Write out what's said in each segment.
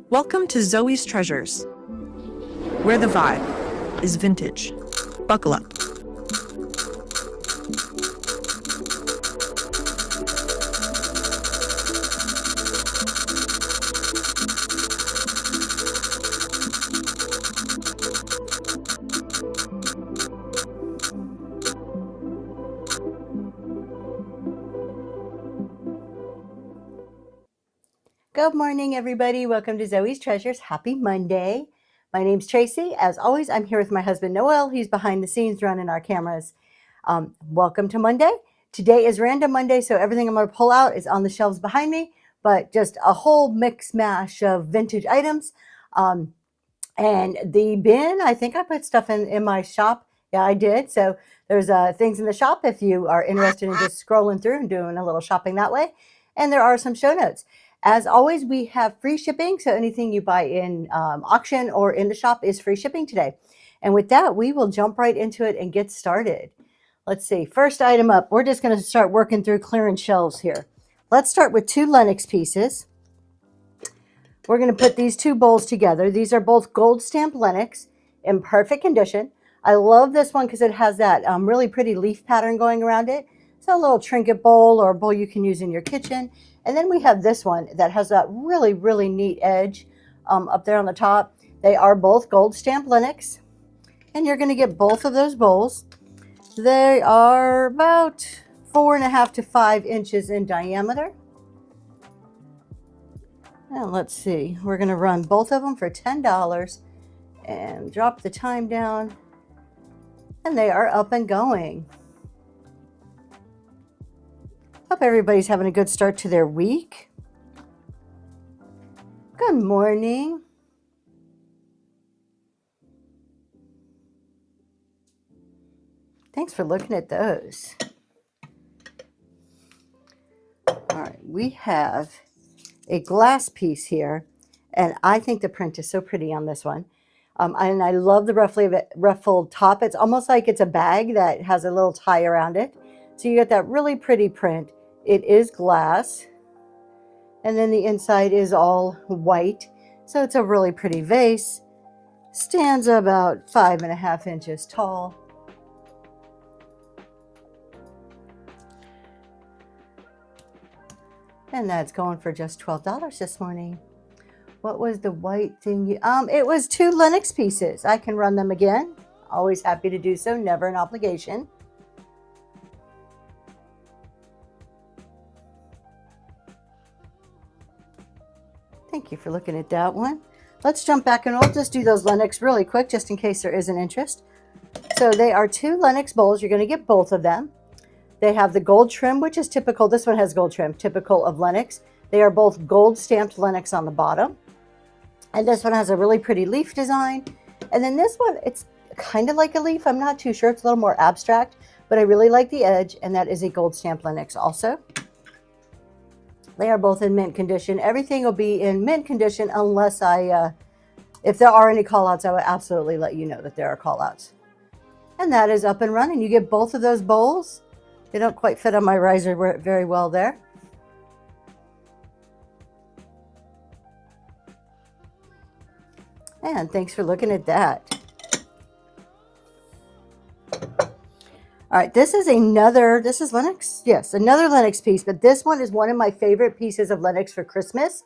Welcome to Zoe's Treasures, where the vibe is vintage. Buckle up. Good morning, everybody. Welcome to Zoe's Treasures. Happy Monday. My name's Tracy. As always, I'm here with my husband, Noel. He's behind the scenes running our cameras. Welcome to Monday. Today is Random Monday, so everything I'm going to pull out is on the shelves behind me, but just a whole mix mash of vintage items. And the bin, I think I put stuff in my shop. Yeah, I did. So there's things in the shop if you are interested in just scrolling through and doing a little shopping that way. And there are some show notes. As always, we have free shipping, so anything you buy in auction or in the shop is free shipping today. And with that, we will jump right into it and get started. Let's see, first item up, we're just going to start working through clearing shelves here. Let's start with 2 Lenox pieces. We're going to put these 2 bowls together. These are both gold stamped Lenox in perfect condition. I love this one because it has that really pretty leaf pattern going around it. It's a little trinket bowl or a bowl you can use in your kitchen. And then we have this one that has that really, really neat edge up there on the top. They are both gold stamped Lenox. And you're going to get both of those bowls. They are about 4.5 to 5 inches in diameter. And let's see, we're going to run both of them for $10 and drop the time down. And they are up and going. Hope everybody's having a good start to their week. Good morning. Thanks for looking at those. All right, we have a glass piece here, and I think the print is so pretty on this one. And I love the ruffled top. It's almost like it's a bag that has a little tie around it. So you get that really pretty print. It is glass, and then the inside is all white. So it's a really pretty vase. Stands about 5.5 inches tall. And that's going for just $12 this morning. What was the white thing? It was 2 Lenox pieces. I can run them again. Always happy to do so, never an obligation. Thank you for looking at that one. Let's jump back and we'll just do those Lenox really quick just in case there is an interest. So they are 2 Lenox bowls. You're going to get both of them. They have the gold trim, which is typical. This one has gold trim, typical of Lenox. They are both gold stamped Lenox on the bottom. And this one has a really pretty leaf design. And then this one, it's kind of like a leaf. I'm not too sure. It's a little more abstract, but I really like the edge. And that is a gold stamped Lenox also. They are both in mint condition. Everything will be in mint condition unless if there are any callouts, I would absolutely let you know that there are callouts. And that is up and running. You get both of those bowls. They don't quite fit on my riser very well there. And thanks for looking at that. All right, this is Lenox? Yes, another Lenox piece, but this one is one of my favorite pieces of Lenox for Christmas.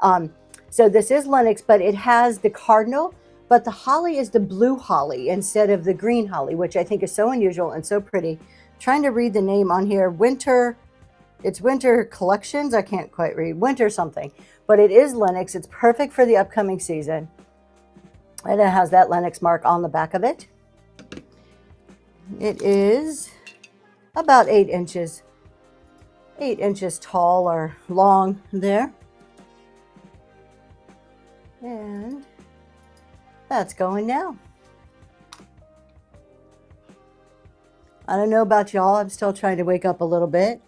So this is Lenox, but it has the cardinal, but the holly is the blue holly instead of the green holly, which I think is so unusual and so pretty. Trying to read the name on here, it's Winter Collections. I can't quite read, Winter something, but it is Lenox. It's perfect for the upcoming season. And it has that Lenox mark on the back of it. It is about 8 inches tall or long there. And that's going now. I don't know about y'all. I'm still trying to wake up a little bit.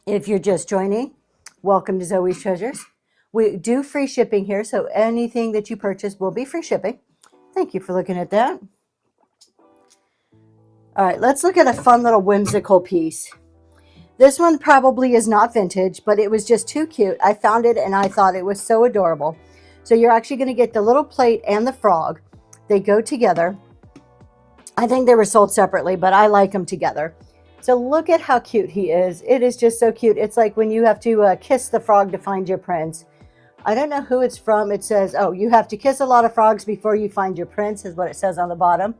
If you're just joining, welcome to Zoe's Treasures. We do free shipping here, so anything that you purchase will be free shipping. Thank you for looking at that. All right, let's look at a fun little whimsical piece. This one probably is not vintage, but it was just too cute. I found it and I thought it was so adorable. So you're actually going to get the little plate and the frog. They go together. I think they were sold separately, but I like them together. So look at how cute he is. It is just so cute. It's like when you have to kiss the frog to find your prince. I don't know who it's from. It says, oh, you have to kiss a lot of frogs before you find your prince, is what it says on the bottom.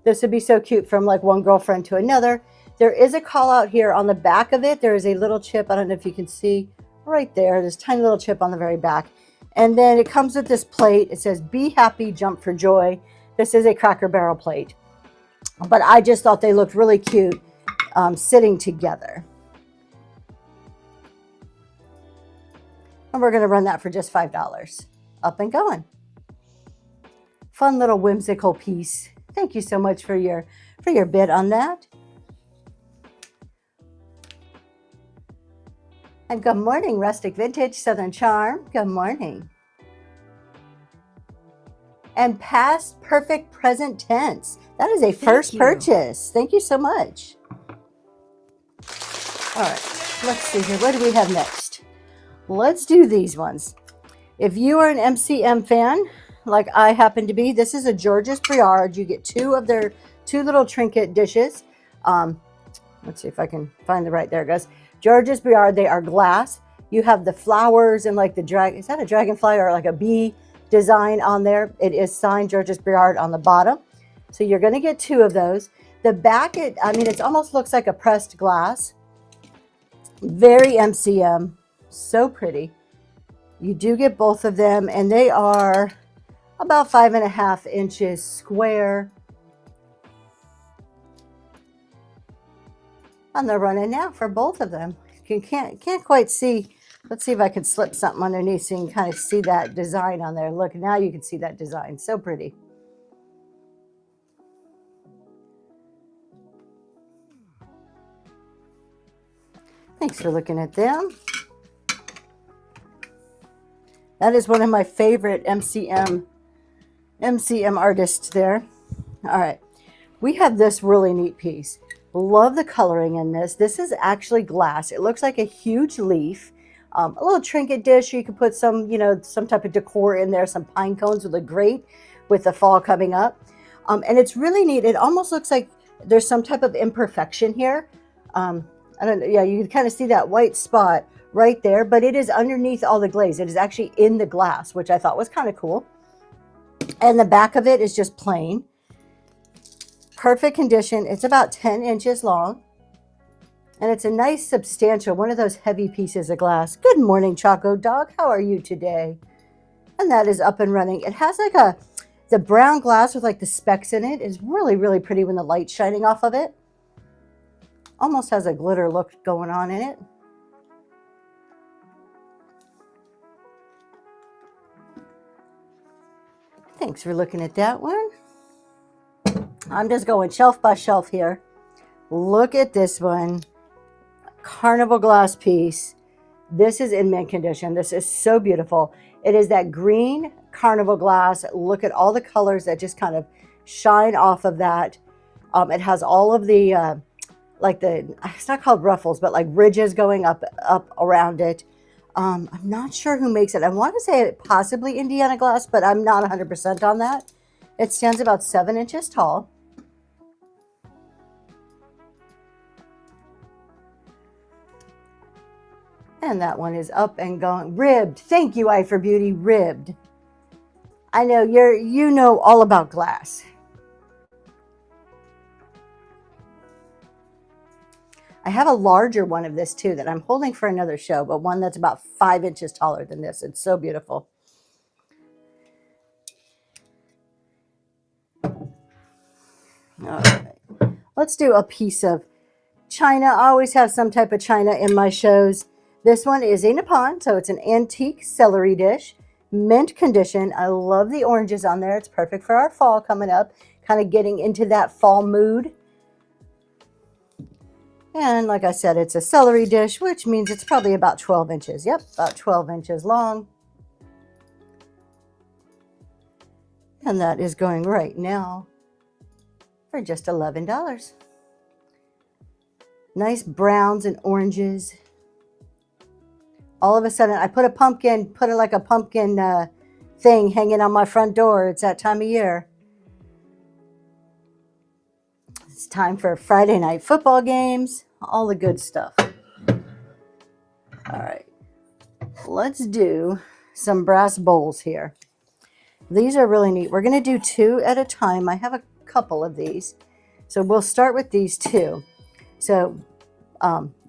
This would be so cute from like one girlfriend to another. There is a call out here on the back of it. There is a little chip. I don't know if you can see right there. There's a tiny little chip on the very back. And then it comes with this plate. It says, be happy, jump for joy. This is a Cracker Barrel plate. But I just thought they looked really cute sitting together. And we're going to run that for just $5. Up and going. Fun little whimsical piece. Thank you so much for your bid on that. And good morning, Rustic Vintage Southern Charm. Good morning. And past perfect present tense. That is a first purchase. Thank you so much. All right, let's see here. What do we have next? Let's do these ones. If you are an MCM fan, like I happen to be, this is a Georges Briard. You get two of their two little trinket dishes. Let's see if I can find the right, there it goes. Georges Briard, they are glass. You have the flowers and like the is that a dragonfly or like a bee design on there? It is signed Georges Briard on the bottom. So you're going to get two of those. The back, it almost looks like a pressed glass. Very MCM, so pretty. You do get both of them, and they are about 5.5 inches square. And they're running now for both of them. You can't quite see. Let's see if I can slip something underneath so you can kind of see that design on there. Look, now you can see that design. So pretty. Thanks for looking at them. That is one of my favorite MCM artists there. All right. We have this really neat piece. Love the coloring in this. This is actually glass. It looks like a huge leaf. A little trinket dish. You could put some, some type of decor in there. Some pine cones would look great with the fall coming up. And it's really neat. It almost looks like there's some type of imperfection here. I don't know. Yeah, you can kind of see that white spot right there, but it is underneath all the glaze. It is actually in the glass, which I thought was kind of cool. And the back of it is just plain. Perfect condition. It's about 10 inches long. And it's a nice, substantial, one of those heavy pieces of glass. Good morning, Choco Dog. How are you today? And that is up and running. It has like the brown glass with like the specks in it is really, really pretty when the light's shining off of it. Almost has a glitter look going on in it. Thanks for looking at that one. I'm just going shelf by shelf here. Look at this one. Carnival glass piece. This is in mint condition. This is so beautiful. It is that green carnival glass. Look at all the colors that just kind of shine off of that. It has all of the it's not called ruffles, but like ridges going up around it. I'm not sure who makes it. I want to say possibly Indiana Glass, but I'm not 100% on that. It stands about 7 inches tall. And that one is up and going. Ribbed. Thank you, Eye for Beauty. Ribbed. I know you know all about glass. I have a larger one of this too that I'm holding for another show, but one that's about 5 inches taller than this. It's so beautiful. All right. Let's do a piece of china. I always have some type of china in my shows. This one is a Nippon, so it's an antique celery dish. Mint condition. I love the oranges on there. It's perfect for our fall coming up. Kind of getting into that fall mood. And like I said, it's a celery dish, which means it's probably about 12 inches. Yep, about 12 inches long. And that is going right now for just $11. Nice browns and oranges. All of a sudden, I put it like a pumpkin thing hanging on my front door. It's that time of year. It's time for Friday night football games, all the good stuff. All right, let's do some brass bowls here. These are really neat. We're going to do 2 at a time. I have a couple of these. So we'll start with these 2. So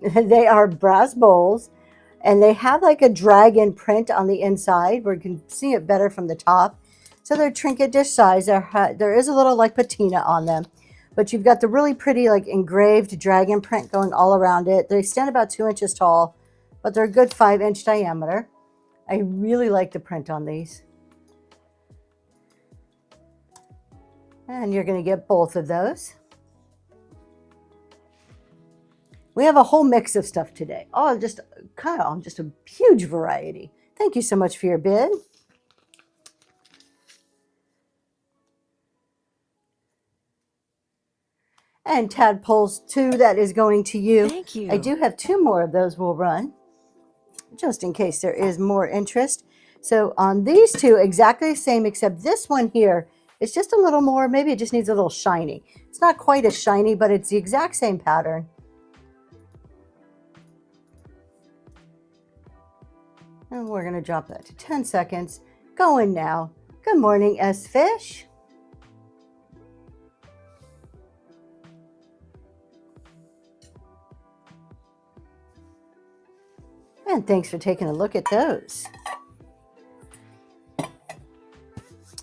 they are brass bowls, and they have like a dragon print on the inside where you can see it better from the top. So they're trinket dish size. There is a little like patina on them, but you've got the really pretty like engraved dragon print going all around it. They stand about 2 inches tall, but they're a good 5-inch diameter. I really like the print on these. And you're going to get both of those. We have a whole mix of stuff today. Oh, just a huge variety. Thank you so much for your bid. And tadpoles 2, that is going to you. Thank you. I do have 2 more of those we'll run, just in case there is more interest. So on these 2, exactly the same, except this one here, it's just a little more, maybe it just needs a little shiny. It's not quite as shiny, but it's the exact same pattern. And we're going to drop that to 10 seconds. Going now. Good morning, S Fish. And thanks for taking a look at those.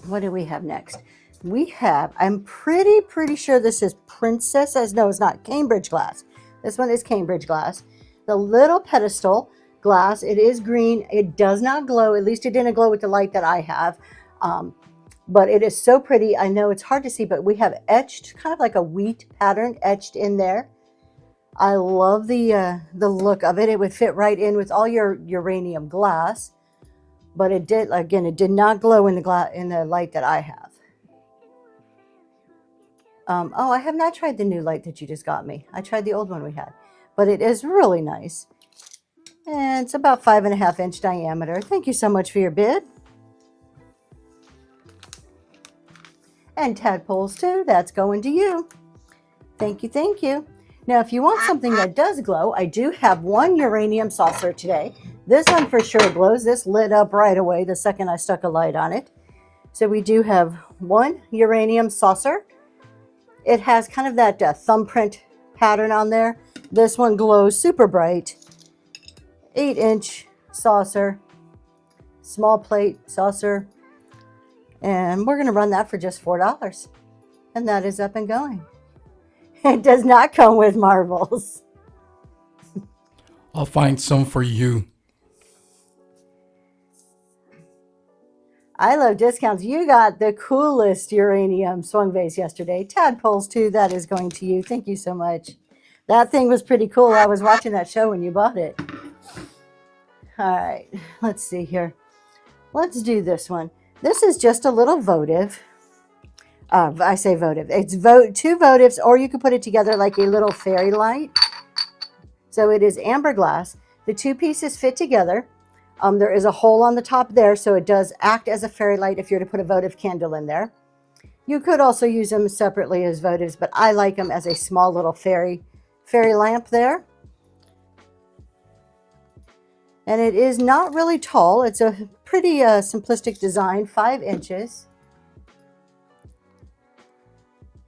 What do we have next? We have, I'm pretty sure this is Princess, no, it's not, Cambridge glass. This one is Cambridge glass. The little pedestal glass, it is green. It does not glow, at least it didn't glow with the light that I have. But it is so pretty. I know it's hard to see, but we have etched, kind of like a wheat pattern etched in there. I love the look of it. It would fit right in with all your uranium glass. But it did, again, it did not glow in the light that I have. Oh, I have not tried the new light that you just got me. I tried the old one we had, but it is really nice. And it's about 5.5-inch diameter. Thank you so much for your bid. And tadpoles 2, that's going to you. Thank you, thank you. Now, if you want something that does glow, I do have 1 uranium saucer today. This one for sure glows. This lit up right away the second I stuck a light on it. So we do have 1 uranium saucer. It has kind of that thumbprint pattern on there. This one glows super bright. 8-inch saucer, small plate saucer. And we're going to run that for just $4. And that is up and going. It does not come with marbles. I'll find some for you. I love discounts. You got the coolest uranium swung vase yesterday. Tadpoles 2, that is going to you. Thank you so much. That thing was pretty cool. I was watching that show when you bought it. All right, let's see here. Let's do this one. This is just a little votive. I say votive. It's 2 votives, or you could put it together like a little fairy light. So it is amber glass. The 2 pieces fit together. There is a hole on the top there, so it does act as a fairy light if you're to put a votive candle in there. You could also use them separately as votives, but I like them as a small little fairy lamp there. And it is not really tall. It's a pretty simplistic design, 5 inches.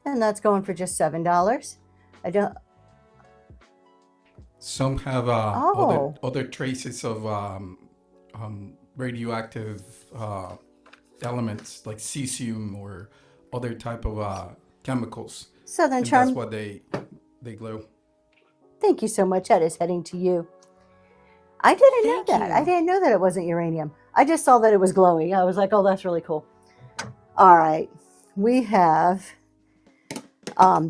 And that's going for just $7. I don't. Some have other traces of radioactive elements like cesium or other type of chemicals. Southern Charm. That's what they glow. Thank you so much. That is heading to you. I didn't know Thank that. you. I didn't know that it wasn't uranium. I just saw that it was glowing. I was like, oh, that's really cool. All right. We have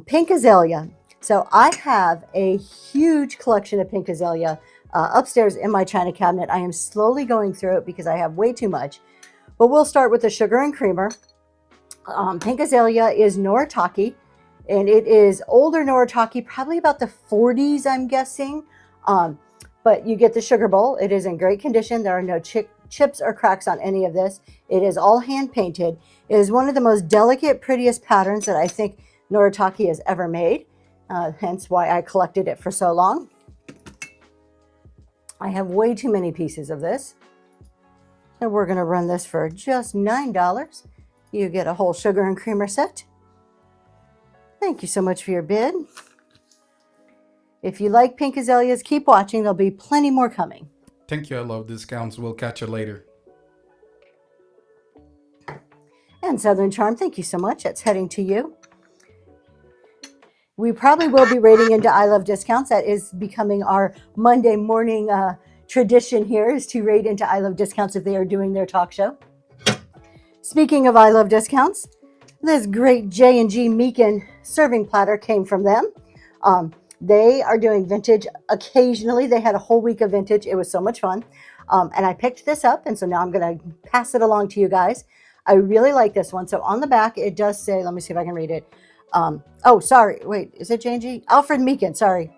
pink azalea. So I have a huge collection of pink azalea upstairs in my china cabinet. I am slowly going through it because I have way too much. But we'll start with the sugar and creamer. Pink azalea is Noritake. And it is older Noritake, probably about the 40s, I'm guessing. But you get the sugar bowl. It is in great condition. There are no chips or cracks on any of this. It is all hand painted. It is one of the most delicate, prettiest patterns that I think Noritake has ever made. Hence why I collected it for so long. I have way too many pieces of this. So we're going to run this for just $9. You get a whole sugar and creamer set. Thank you so much for your bid. If you like pink azaleas, keep watching. There'll be plenty more coming. Thank you. I love discounts. We'll catch you later. And Southern Charm, thank you so much. That's heading to you. We probably will be rating into I Love Discounts. That is becoming our Monday morning tradition here, is to rate into I Love Discounts if they are doing their talk show. Speaking of I Love Discounts, this great J&G Meekin serving platter came from them. They are doing vintage occasionally. They had a whole week of vintage. It was so much fun. And I picked this up, and so now I'm going to pass it along to you guys. I really like this one. So on the back, it does say, let me see if I can read it. Oh, sorry. Wait, is it J&G? Alfred Meekin. Sorry.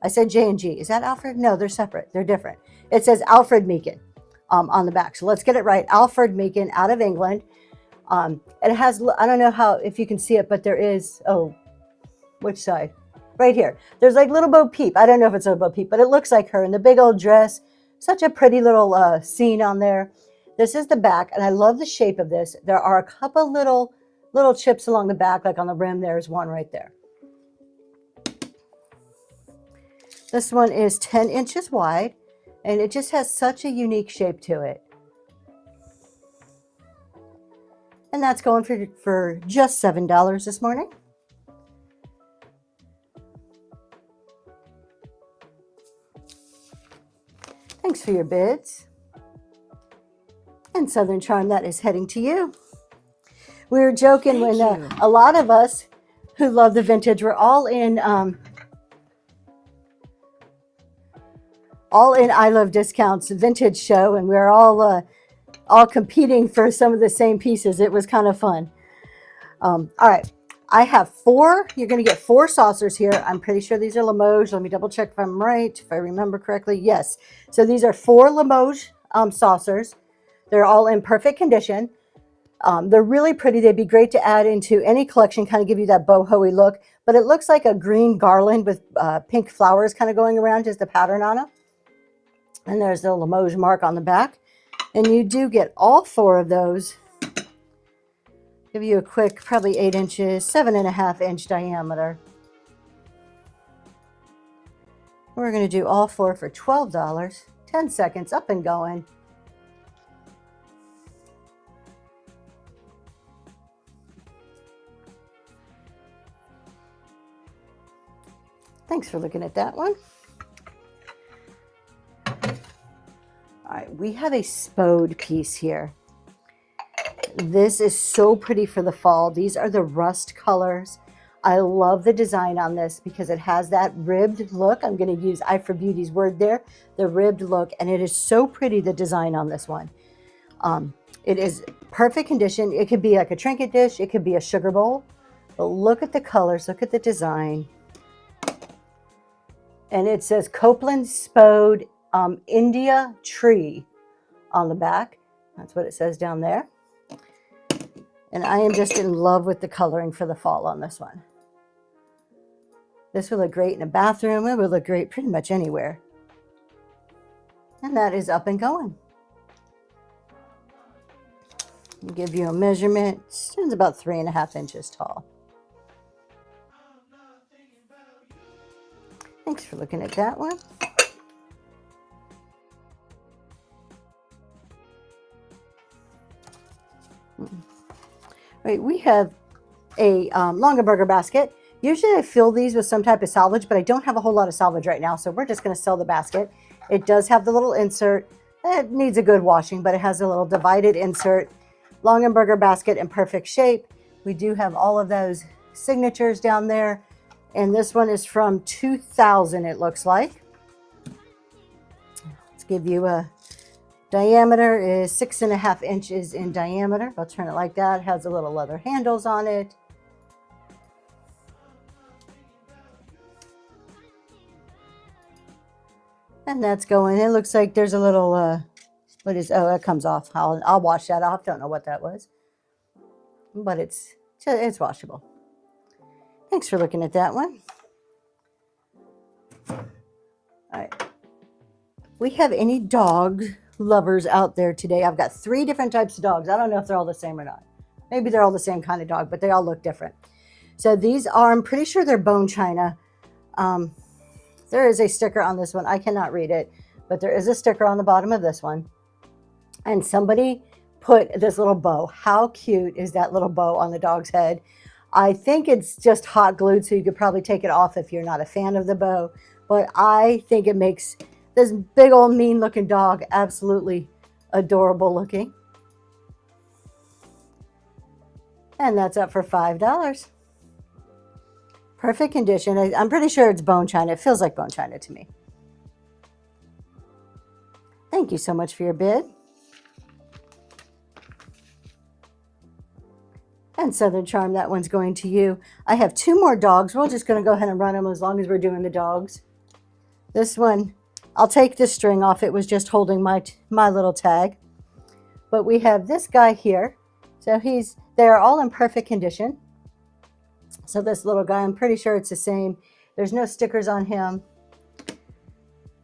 I said J&G. Is that Alfred? No, they're separate. They're different. It says Alfred Meekin on the back. So let's get it right. Alfred Meekin out of England. It has, I don't know if you can see it, but there is, oh, which side? Right here. There's like little Bo Peep. I don't know if it's a Bo Peep, but it looks like her in the big old dress. Such a pretty little scene on there. This is the back, and I love the shape of this. There are a couple little chips along the back, like on the rim. There's one right there. This one is 10 inches wide, and it just has such a unique shape to it. And that's going for just $7 this morning. Thanks for your bids. And Southern Charm, that is heading to you. We were joking when a lot of us who love the vintage, we're all in I Love Discounts vintage show, and we're all competing for some of the same pieces. It was kind of fun. All right, I have 4. You're going to get 4 saucers here. I'm pretty sure these are Limoges. Let me double check if I'm right, if I remember correctly. Yes. So these are 4 Limoges saucers. They're all in perfect condition. They're really pretty. They'd be great to add into any collection, kind of give you that boho-y look. But it looks like a green garland with pink flowers kind of going around, just the pattern on it. And there's the Limoges mark on the back. And you do get all 4 of those. Give you a quick, probably 8 inches, 7.5 inch diameter. We're going to do all 4 for $12. 10 seconds, up and going. Thanks for looking at that one. All right, we have a Spode piece here. This is so pretty for the fall. These are the rust colors. I love the design on this because it has that ribbed look. I'm going to use Eye for Beauty's word there, the ribbed look, and it is so pretty, the design on this one. It is perfect condition. It could be like a trinket dish. It could be a sugar bowl. But look at the colors. Look at the design. And it says Copeland Spode India Tree on the back. That's what it says down there. And I am just in love with the coloring for the fall on this one. This would look great in a bathroom. It would look great pretty much anywhere. And that is up and going. I'll give you a measurement. It's about 3.5 inches tall. Thanks for looking at that one. Right, we have a Longaberger basket. Usually I fill these with some type of salvage, but I don't have a whole lot of salvage right now, so we're just going to sell the basket. It does have the little insert. It needs a good washing, but it has a little divided insert. Longaberger basket in perfect shape. We do have all of those signatures down there. And this one is from 2000, it looks like. Let's give you a diameter is 6.5 inches in diameter. I'll turn it like that. It has the little leather handles on it. And that's going. It looks like there's a little, what is, oh, that comes off. I'll wash that off. Don't know what that was. But it's washable. Thanks for looking at that one. All right. We have any dog lovers out there today? I've got 3 different types of dogs. I don't know if they're all the same or not. Maybe they're all the same kind of dog, but they all look different. So these are, I'm pretty sure they're bone china. There is a sticker on this one. I cannot read it, but there is a sticker on the bottom of this one. And somebody put this little bow. How cute is that little bow on the dog's head? I think it's just hot glued, so you could probably take it off if you're not a fan of the bow. But I think it makes this big old mean looking dog absolutely adorable looking. And that's up for $5. Perfect condition. I'm pretty sure it's bone china. It feels like bone china to me. Thank you so much for your bid. And Southern Charm, that one's going to you. I have 2 more dogs. We're just going to go ahead and run them as long as we're doing the dogs. This one, I'll take this string off. It was just holding my little tag. But we have this guy here. So they're all in perfect condition. So this little guy, I'm pretty sure it's the same. There's no stickers on him.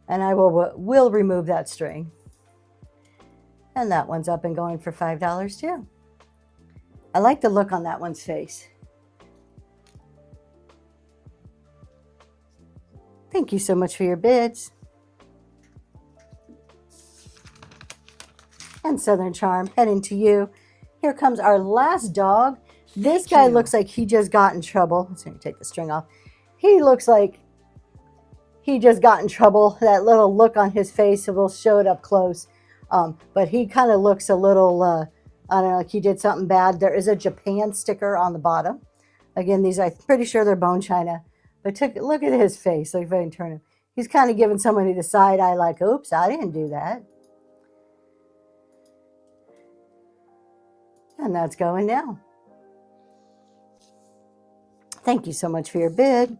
And I will remove that string. And that one's up and going for $5 too. I like the look on that one's face. Thank you so much for your bids. And Southern Charm, heading to you. Here comes our last dog. This guy looks like he just got in trouble. Let's take the string off. He looks like he just got in trouble. That little look on his face, we'll show it up close. But he kind of looks a little, I don't know, like he did something bad. There is a Japan sticker on the bottom. Again, these, I'm pretty sure they're bone china. But look at his face. Like if I can turn him. He's kind of giving somebody the side eye like, oops, I didn't do that. And that's going now. Thank you so much for your bid.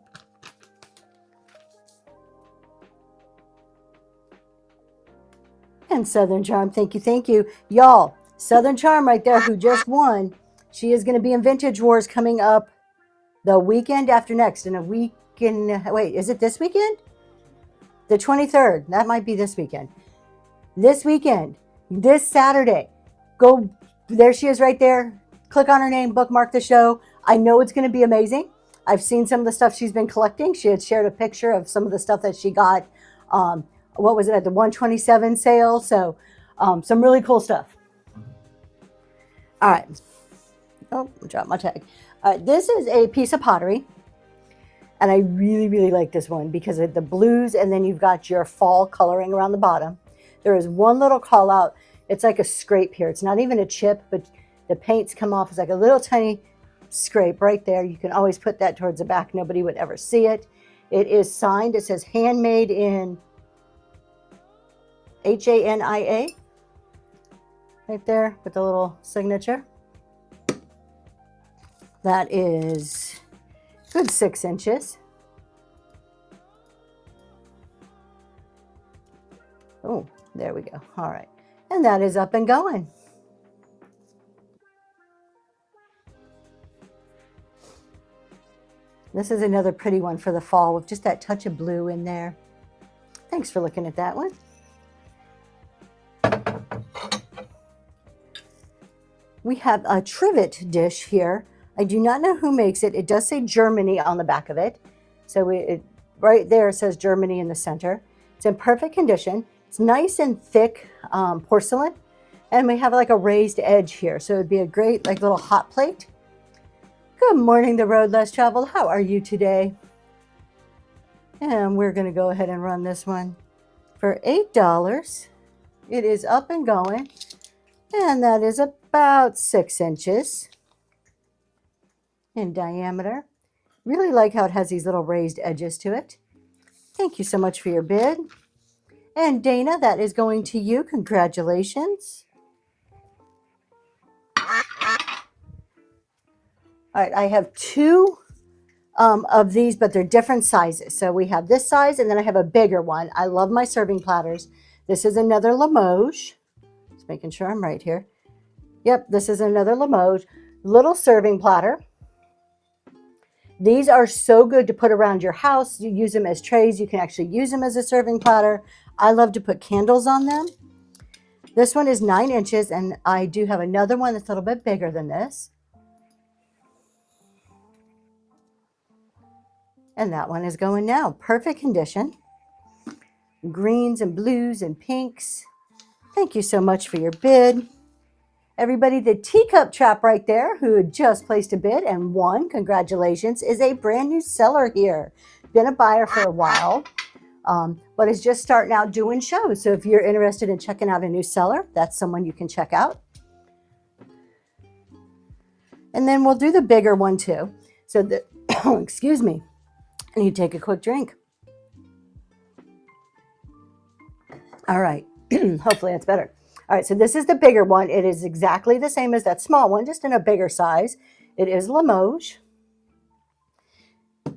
And Southern Charm, thank you, thank you. Y'all, Southern Charm right there who just won. She is going to be in Vintage Wars coming up the weekend after next. In a week wait, is it this weekend? The 23rd. That might be this weekend. This weekend, this Saturday. Go, there she is right there. Click on her name, bookmark the show. I know it's going to be amazing. I've seen some of the stuff she's been collecting. She had shared a picture of some of the stuff that she got, what was it, at the 127 sale. So some really cool stuff. All right. Oh, I dropped my tag. All right, this is a piece of pottery. And I really, really like this one because of the blues, and then you've got your fall coloring around the bottom. There is one little call out. It's like a scrape here. It's not even a chip, but the paints come off. It's like a little tiny scrape right there. You can always put that towards the back. Nobody would ever see it. It is signed. It says handmade in Hania. Right there with the little signature. That is good 6 inches. Oh, there we go. All right. And that is up and going. This is another pretty one for the fall with just that touch of blue in there. Thanks for looking at that one. We have a trivet dish here. I do not know who makes it. It does say Germany on the back of it. So right there it says Germany in the center. It's in perfect condition. It's nice and thick porcelain. And we have like a raised edge here. So it would be a great like little hot plate. Good morning, the road less traveled. How are you today? And we're going to go ahead and run this one for $8. It is up and going. And that is about 6 inches in diameter. Really like how it has these little raised edges to it. Thank you so much for your bid. And Dana, that is going to you. Congratulations. All right, I have 2 of these, but they're different sizes. So we have this size, and then I have a bigger one. I love my serving platters. This is another Limoges. Just making sure I'm right here. Yep, this is another Limoges. Little serving platter. These are so good to put around your house. You use them as trays. You can actually use them as a serving platter. I love to put candles on them. This one is 9 inches, and I do have another one that's a little bit bigger than this. And that one is going now. Perfect condition. Greens and blues and pinks. Thank you so much for your bid. Everybody, the teacup trap right there who had just placed a bid and won, congratulations, is a brand new seller here. Been a buyer for a while, but is just starting out doing shows. So if you're interested in checking out a new seller, that's someone you can check out. And then we'll do the bigger one too. So the, excuse me, and you take a quick drink. All right, hopefully that's better. All right, so this is the bigger one. It is exactly the same as that small one, just in a bigger size. It is Limoges.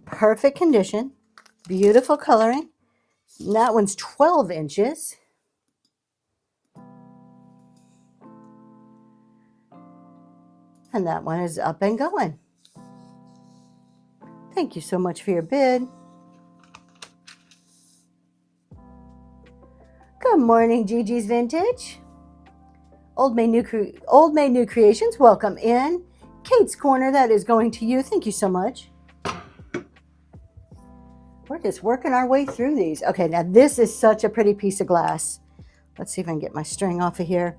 Perfect condition, beautiful coloring. And that one's 12 inches. And that one is up and going. Thank you so much for your bid. Good morning, Gigi's Vintage. Old May New Creations, welcome in. Kate's Corner, that is going to you. Thank you so much. We're just working our way through these. Okay, now this is such a pretty piece of glass. Let's see if I can get my string off of here.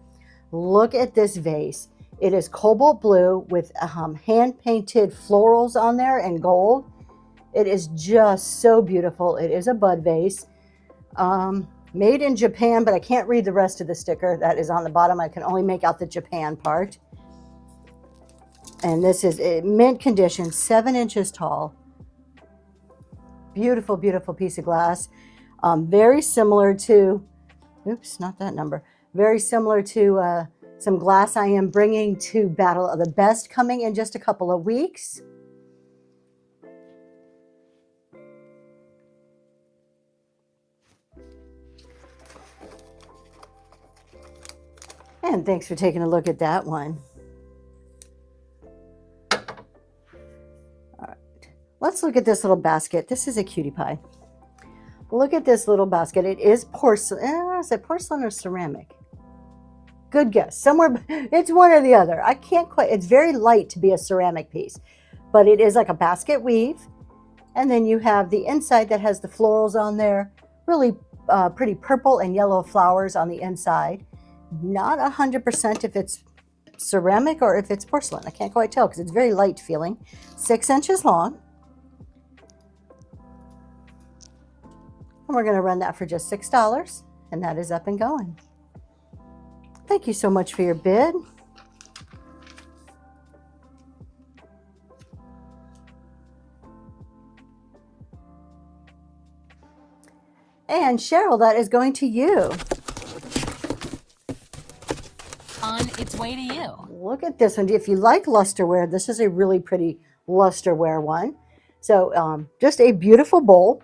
Look at this vase. It is cobalt blue with hand-painted florals on there and gold. It is just so beautiful. It is a bud vase. Made in Japan, but I can't read the rest of the sticker that is on the bottom. I can only make out the Japan part. And this is mint condition, 7 inches tall. Beautiful, beautiful piece of glass. Very similar to, oops, not that number. Very similar to some glass I am bringing to Battle of the Best coming in just a couple of weeks. And thanks for taking a look at that one. All right, let's look at this little basket. This is a cutie pie. Look at this little basket. It is porcelain. Is it porcelain or ceramic? Good guess. Somewhere, it's one or the other. I can't quite, it's very light to be a ceramic piece, but it is like a basket weave. And then you have the inside that has the florals on there. Really pretty purple and yellow flowers on the inside. Not 100% if it's ceramic or if it's porcelain. I can't quite tell because it's very light feeling. 6 inches long. And we're going to run that for just $6. And that is up and going. Thank you so much for your bid. And Cheryl, that is going to you. On its way to you. Look at this one. If you like lusterware, this is a really pretty lusterware one. So just a beautiful bowl.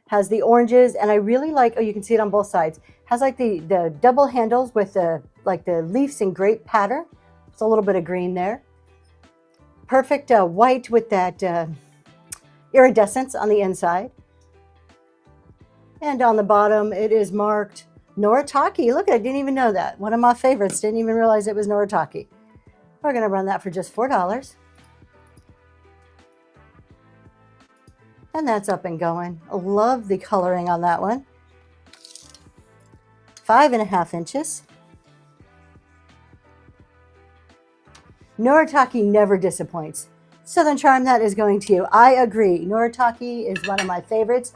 Has the oranges, and I really like, oh, you can see it on both sides. Has like the double handles with the leaves and grape pattern. It's a little bit of green there. Perfect white with that iridescence on the inside. And on the bottom, it is marked Noritake. Look, I didn't even know that. One of my favorites. Didn't even realize it was Noritake. We're going to run that for just $4. And that's up and going. I love the coloring on that one. 5.5 inches. Noritake never disappoints. Southern Charm, that is going to you. I agree. Noritake is one of my favorites.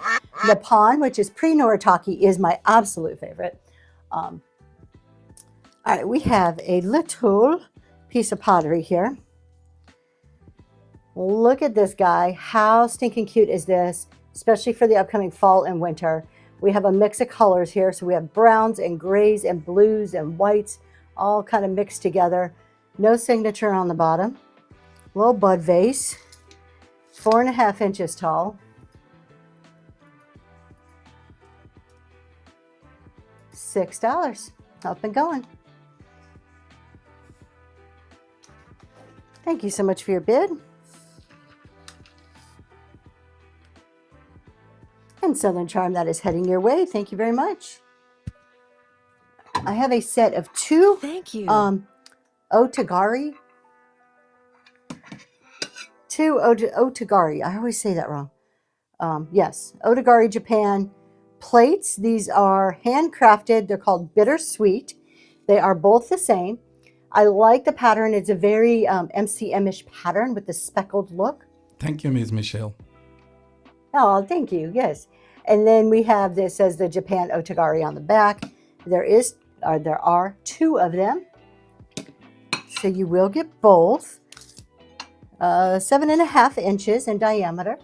Nippon, which is pre-Noritake, is my absolute favorite. All right, we have a little piece of pottery here. Look at this guy. How stinking cute is this? Especially for the upcoming fall and winter. We have a mix of colors here. So we have browns and grays and blues and whites all kind of mixed together. No signature on the bottom. Little bud vase. 4.5 inches tall. $6. Up and going. Thank you so much for your bid. And Southern Charm, that is heading your way. Thank you very much. I have a set of 2 Thank you. Otagari. 2 Otagari. I always say that wrong. Yes, Otagari Japan plates. These are handcrafted. They're called Bittersweet. They are both the same. I like the pattern. It's a very MCM-ish pattern with the speckled look. Thank you, Ms. Michelle. Oh, thank you. Yes. And then we have this as the Japan Otagari on the back. There are 2 of them. So you will get both. 7.5 inches in diameter.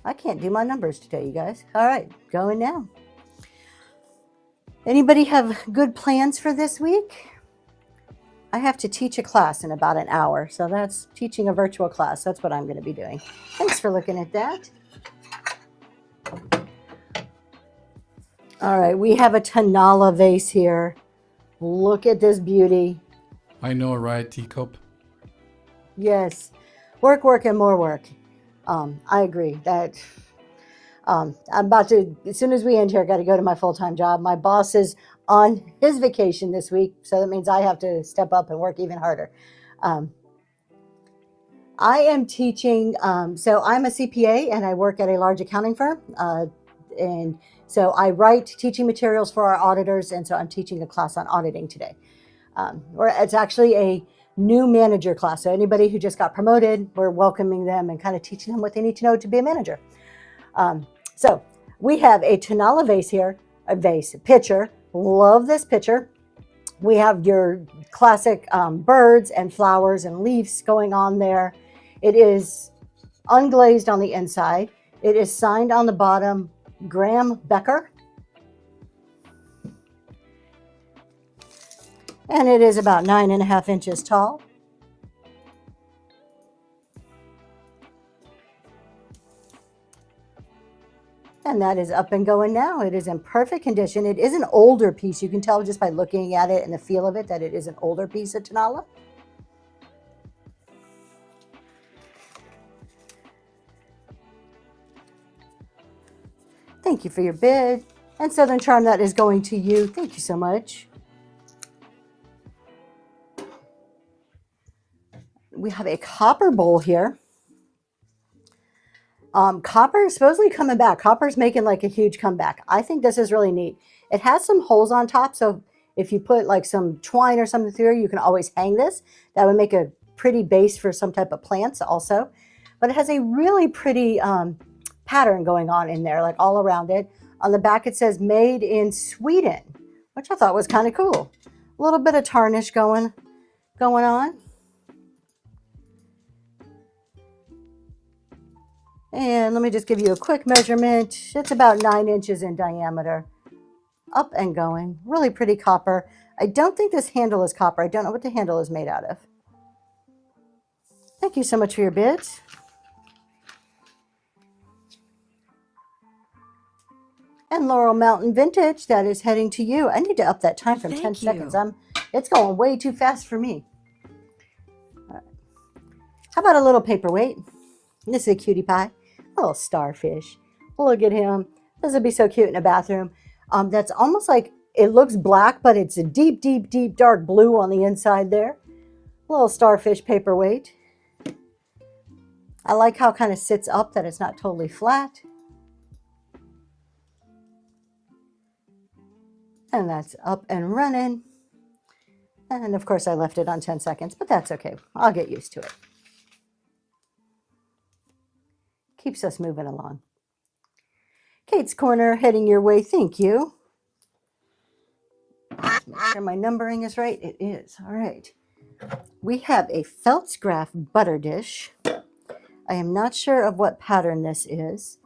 I can't do my numbers today, you guys. All right, going now. Anybody have good plans for this week? I have to teach a class in about an hour, so that's teaching a virtual class. That's what I'm going to be doing. Thanks for looking at that. All right, we have a Tanala vase here. Look at this beauty. I know, right, teacup? Yes, work, and more work. I agree that I'm about to, as soon as we end here, I got to go to my full-time job. My boss is on his vacation this week, so that means I have to step up and work even harder. I am teaching, so I'm a CPA and I work at a large accounting firm. And so I write teaching materials for our auditors, and so I'm teaching a class on auditing today. It's actually a new manager class. So anybody who just got promoted, we're welcoming them and kind of teaching them what they need to know to be a manager. So we have a Tanala vase here, a pitcher. Love this pitcher. We have your classic birds and flowers and leaves going on there. It is unglazed on the inside. It is signed on the bottom, Graham Becker. And it is about 9.5 inches tall. And that is up and going now. It is in perfect condition. It is an older piece. You can tell just by looking at it and the feel of it that it is an older piece of Tanala. Thank you for your bid. And Southern Charm, that is going to you. Thank you so much. We have a copper bowl here. Copper is supposedly coming back. Copper's making like a huge comeback. I think this is really neat. It has some holes on top, so if you put like some twine or something through, you can always hang this. That would make a pretty base for some type of plants also. But it has a really pretty pattern going on in there, like all around it. On the back it says made in Sweden, which I thought was kind of cool. A little bit of tarnish going on. And let me just give you a quick measurement. It's about 9 inches in diameter. Up and going. Really pretty copper. I don't think this handle is copper. I don't know what the handle is made out of. Thank you so much for your bids. And Laurel Mountain Vintage, that is heading to you. I need to up that time from 10 Thank you. seconds. It's going way too fast for me. All right. How about a little paperweight? This is a cutie pie. A little starfish. Look at him. This would be so cute in a bathroom. That's almost like, it looks black, but it's a deep, deep, deep dark blue on the inside there. A little starfish paperweight. I like how it kind of sits up, that it's not totally flat. And that's up and running. And of course I left it on 10 seconds, but that's okay. I'll get used to it. Keeps us moving along. Kate's Corner heading your way. Thank you. Let's make sure my numbering is right. It is. All right. We have a Feltzgraf butter dish. I am not sure of what pattern this is.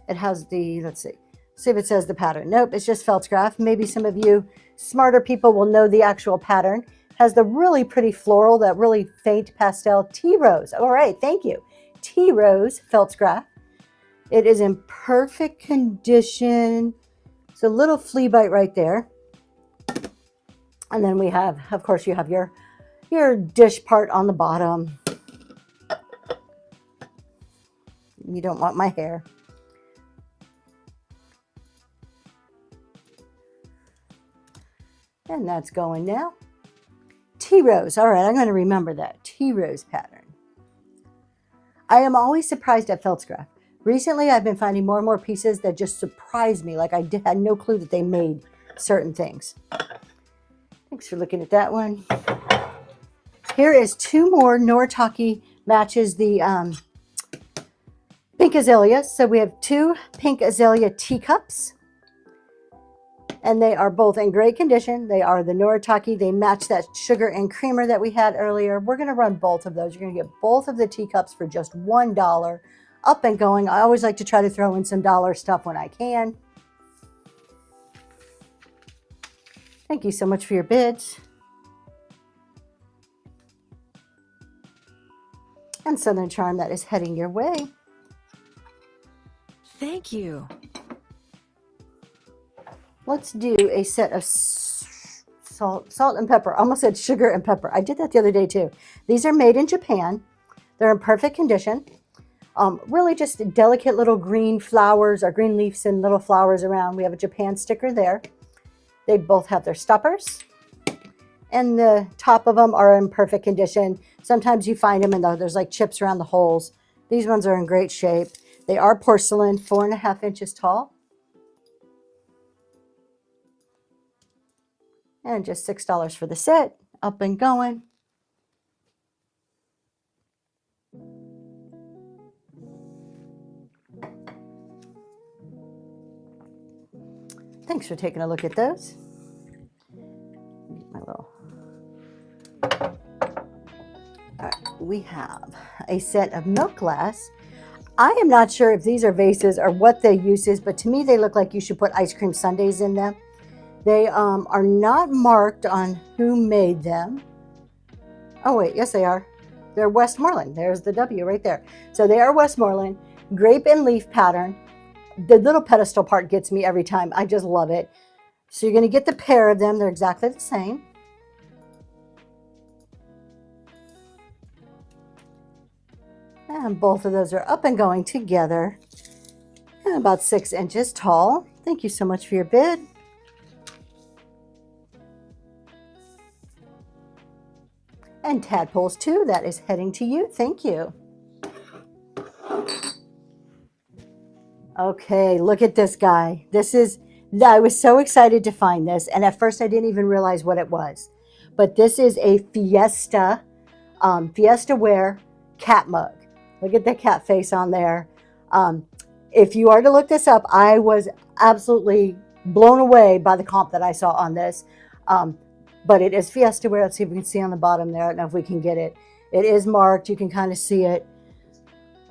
It has the, let's see, See if it says the pattern. Nope, it's just Feltgraph. Maybe some of you smarter people will know the actual pattern. Has the really pretty floral, that really faint pastel tea rose. All right, thank you. Tea rose Feltgraph. It is in perfect condition. It's a little flea bite right there. And then we have, of course, you have your dish part on the bottom. You don't want my hair. And that's going now. Tea rose. All right, I'm going to remember that. Tea rose pattern. I am always surprised at Feltgraph. Recently, I've been finding more and more pieces that just surprise me. Like I had no clue that they made certain things. Thanks for looking at that one. Here is two more. Noritake matches the pink azalea. So we have two pink azalea teacups. And they are both in great condition. They are the Noritake. They match that sugar and creamer that we had earlier. We're going to run both of those. You're going to get both of the teacups for just $1. Up and going. I always like to try to throw in some dollar stuff when I can. Thank you so much for your bids. And Southern Charm, that is heading your way. Thank you. Let's do a set of salt and pepper. I almost said sugar and pepper. I did that the other day too. These are made in Japan. They're in perfect condition. Really just delicate little green flowers or green leaves and little flowers around. We have a Japan sticker there. They both have their stoppers. And the top of them are in perfect condition. Sometimes you find them and there's like chips around the holes. These ones are in great shape. They are porcelain, 4.5 inches tall. And just $6 for the set. Up and going. Thanks for taking a look at those. My little. All right, we have a set of milk glass. I am not sure if these are vases or what their use is, but to me they look like you should put ice cream sundaes in them. They are not marked on who made them. Oh wait, yes they are. They're Westmoreland. There's the W right there. So they are Westmoreland. Grape and leaf pattern. The little pedestal part gets me every time. I just love it. So you're going to get the pair of them. They're exactly the same. And both of those are up and going together. And about 6 inches tall. Thank you so much for your bid. And tadpoles too, that is heading to you. Thank you. Okay, look at this guy. I was so excited to find this, and at first I didn't even realize what it was. But this is a Fiesta Wear cat mug. Look at the cat face on there. If you are to look this up, I was absolutely blown away by the comp that I saw on this. But it is Fiesta Wear. Let's see if we can see on the bottom there. I don't know if we can get it. It is marked. You can kind of see it.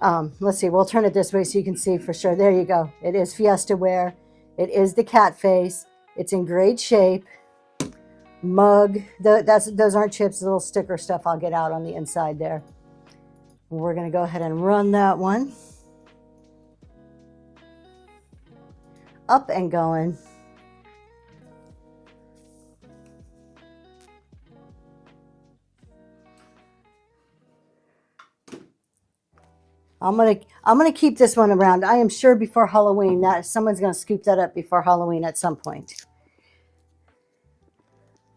Let's see. We'll turn it this way so you can see for sure. There you go. It is Fiesta Wear. It is the cat face. It's in great shape. Mug. Those aren't chips. Little sticker stuff I'll get out on the inside there. We're going to go ahead and run that one. Up and going. I'm gonna keep this one around. I am sure before Halloween that someone's gonna scoop that up before Halloween at some point.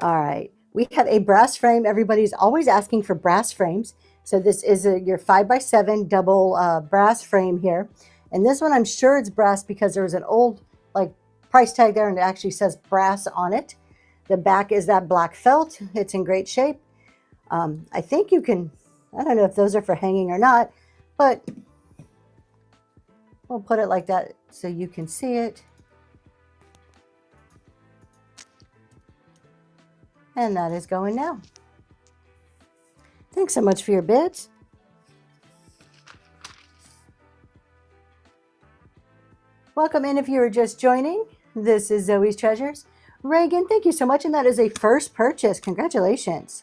All right, we have a brass frame. Everybody's always asking for brass frames. So this is your 5x7 double brass frame here. And this one, I'm sure it's brass because there was an old price tag there and it actually says brass on it. The back is that black felt. It's in great shape. I think you can, I don't know if those are for hanging or not, but we'll put it like that so you can see it. And that is going now. Thanks so much for your bids. Welcome in if you are just joining. This is Zoe's Treasures. Reagan, thank you so much, and that is a first purchase. Congratulations.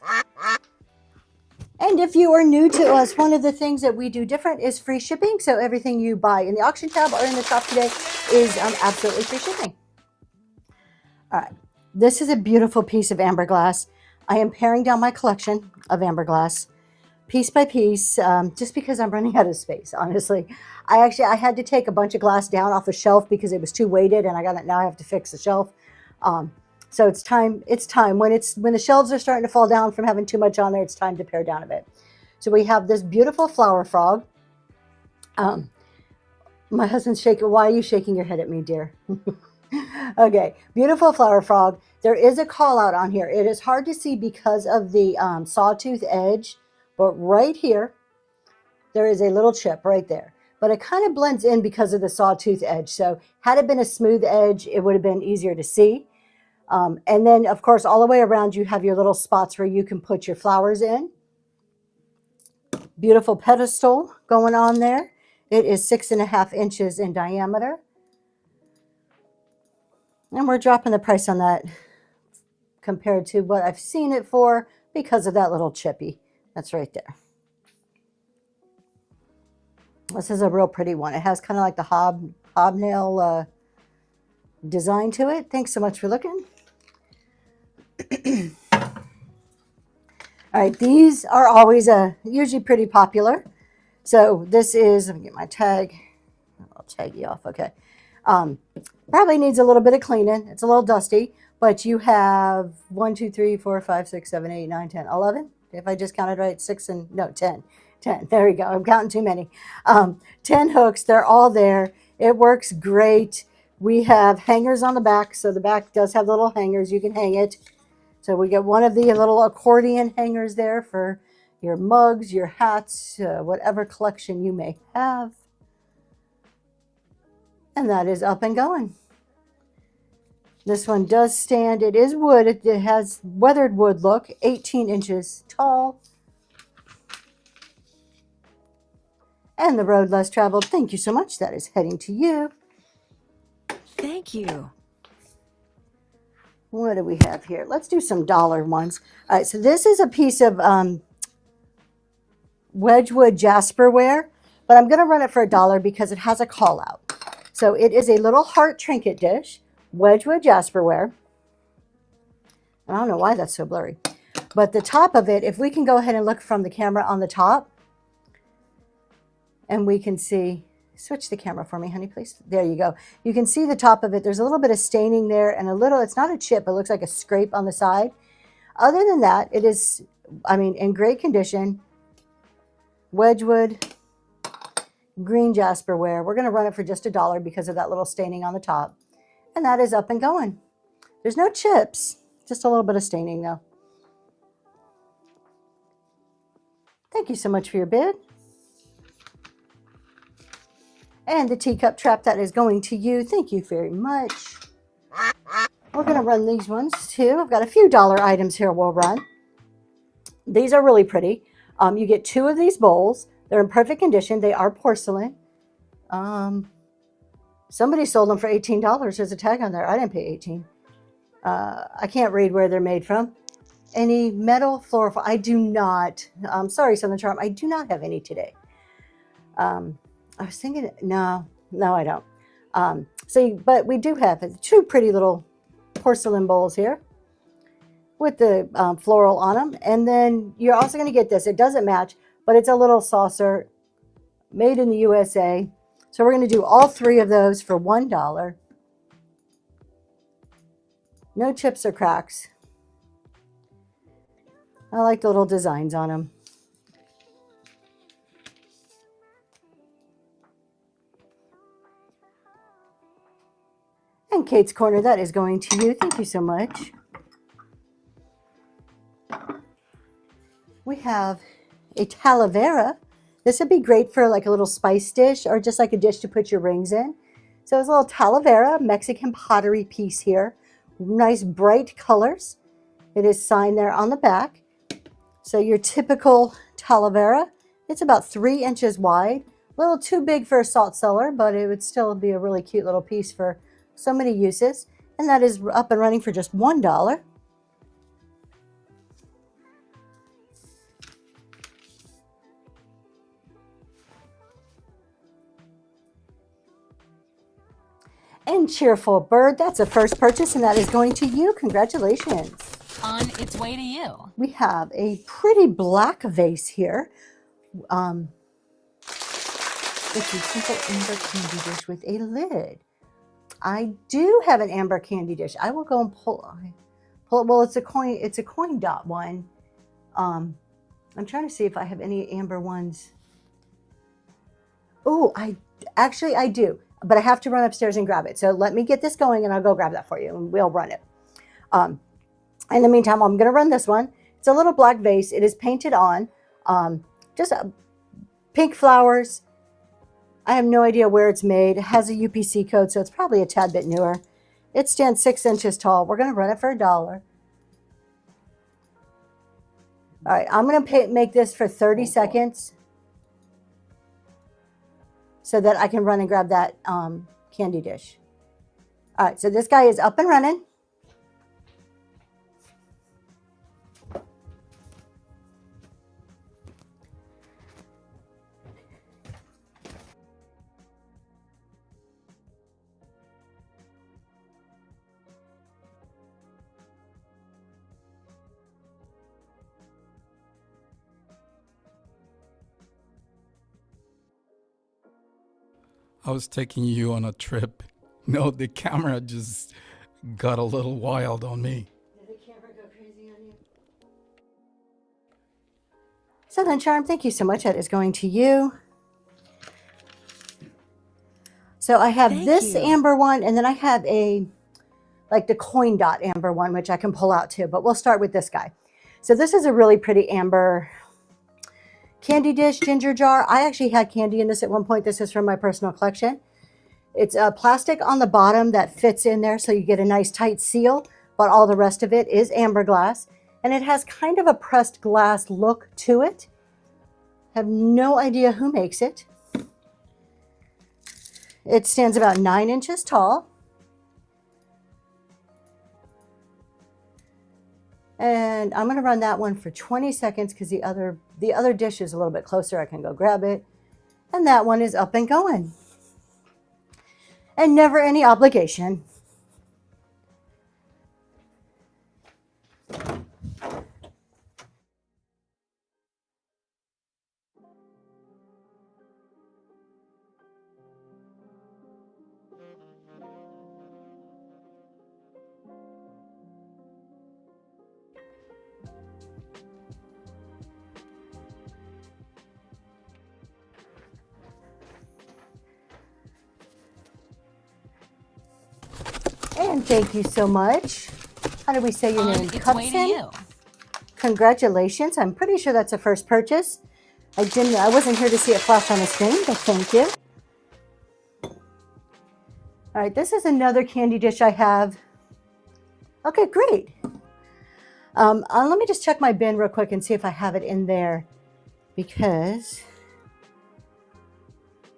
And if you are new to us, one of the things that we do different is free shipping. So everything you buy in the auction tab or in the shop today is absolutely free shipping. All right, this is a beautiful piece of amber glass. I am paring down my collection of amber glass piece by piece, just because I'm running out of space, honestly. I had to take a bunch of glass down off a shelf because it was too weighted, and now I have to fix the shelf. So it's time when the shelves are starting to fall down from having too much on there, it's time to pare down a bit. So we have this beautiful flower frog. My husband's shaking. Why are you shaking your head at me, dear? Okay, beautiful flower frog. There is a call out on here. It is hard to see because of the sawtooth edge, but right here, there is a little chip right there. But it kind of blends in because of the sawtooth edge. So had it been a smooth edge, it would have been easier to see. And then, of course, all the way around, you have your little spots where you can put your flowers in. Beautiful pedestal going on there. It is 6.5 inches in diameter. And we're dropping the price on that compared to what I've seen it for because of that little chippy. That's right there. This is a real pretty one. It has kind of like the hobnail design to it. Thanks so much for looking. All right, these are always usually pretty popular. So this is, let me get my tag. I'll tag you off, okay. Probably needs a little bit of cleaning. It's a little dusty, but you have 1, 2, 3, 4, 5, 6, 7, 8, 9, 10, 11. If I just counted right, 10. 10, there we go. I'm counting too many. 10 hooks, they're all there. It works great. We have hangers on the back, so the back does have little hangers. You can hang it. So we get one of the little accordion hangers there for your mugs, your hats, whatever collection you may have. And that is up and going. This one does stand. It is wood. It has weathered wood look, 18 inches tall. And the road less traveled. Thank you so much. That is heading to you. Thank you. What do we have here? Let's do some dollar ones. All right, so this is a piece of Wedgwood Jasperware, but I'm going to run it for $1 because it has a call out. So it is a little heart trinket dish, Wedgwood Jasperware. I don't know why that's so blurry. But the top of it, if we can go ahead and look from the camera on the top, and we can see, switch the camera for me, honey, please. There you go. You can see the top of it. There's a little bit of staining there and a little, it's not a chip, it looks like a scrape on the side. Other than that, it is, in great condition. Wedgwood green Jasperware. We're going to run it for just $1 because of that little staining on the top. And that is up and going. There's no chips, just a little bit of staining though. Thank you so much for your bid. And the teacup trap, that is going to you. Thank you very much. We're going to run these ones too. I've got a few dollar items here we'll run. These are really pretty. You get 2 of these bowls. They're in perfect condition. They are porcelain. Somebody sold them for $18. There's a tag on there. I didn't pay $18. I can't read where they're made from. Any metal floral? I do not. I'm sorry, Southern Charm. I do not have any today. I was thinking, no, I don't. But we do have 2 pretty little porcelain bowls here with the floral on them. And then you're also going to get this. It doesn't match, but it's a little saucer made in the USA. So we're going to do all 3 of those for $1. No chips or cracks. I like the little designs on them. And Kate's Corner, that is going to you. Thank you so much. We have a Talavera. This would be great for like a little spice dish or just like a dish to put your rings in. So it's a little Talavera Mexican pottery piece here. Nice bright colors. It is signed there on the back. So your typical Talavera, it's about 3 inches wide A little too big for a salt cellar, but it would still be a really cute little piece for so many uses. And that is up and running for just $1. And Cheerful Bird, that's a first purchase, and that is going to you. Congratulations. On its way to you. We have a pretty black vase here. It's a simple amber candy dish with a lid. I do have an amber candy dish. I will go and pull it. Well, it's a coin dot one. I'm trying to see if I have any amber ones. Oh, I do, but I have to run upstairs and grab it. So let me get this going and I'll go grab that for you and we'll run it. In the meantime, I'm going to run this one. It's a little black vase. It is painted on, just pink flowers. I have no idea where it's made. It has a UPC code, so it's probably a tad bit newer. It stands 6 inches tall. We're going to run it for $1. All right, I'm going to make this for 30 seconds so that I can run and grab that candy dish. All right, so this guy is up and running. I was taking you on a trip. No, the camera just got a little wild on me. Did the camera go crazy on you? Southern Charm, thank you so much. That is going to you. So I have this amber one, and then I have like the coin dot amber one, which I can pull out too, but we'll start with this guy. So this is a really pretty amber candy dish, ginger jar. I actually had candy in this at one point. This is from my personal collection. It's a plastic on the bottom that fits in there so you get a nice tight seal, but all the rest of it is amber glass. And it has kind of a pressed glass look to it. Have no idea who makes it. It stands about 9 inches tall. And I'm going to run that one for 20 seconds because the other dish is a little bit closer. I can go grab it. And that one is up and going. And never any obligation. And thank you so much. How do we say your name? Its way to you. Congratulations. I'm pretty sure that's a first purchase. I wasn't here to see it flash on the screen, but thank you. All right, this is another candy dish I have. Okay, great. Let me just check my bin real quick and see if I have it in there, because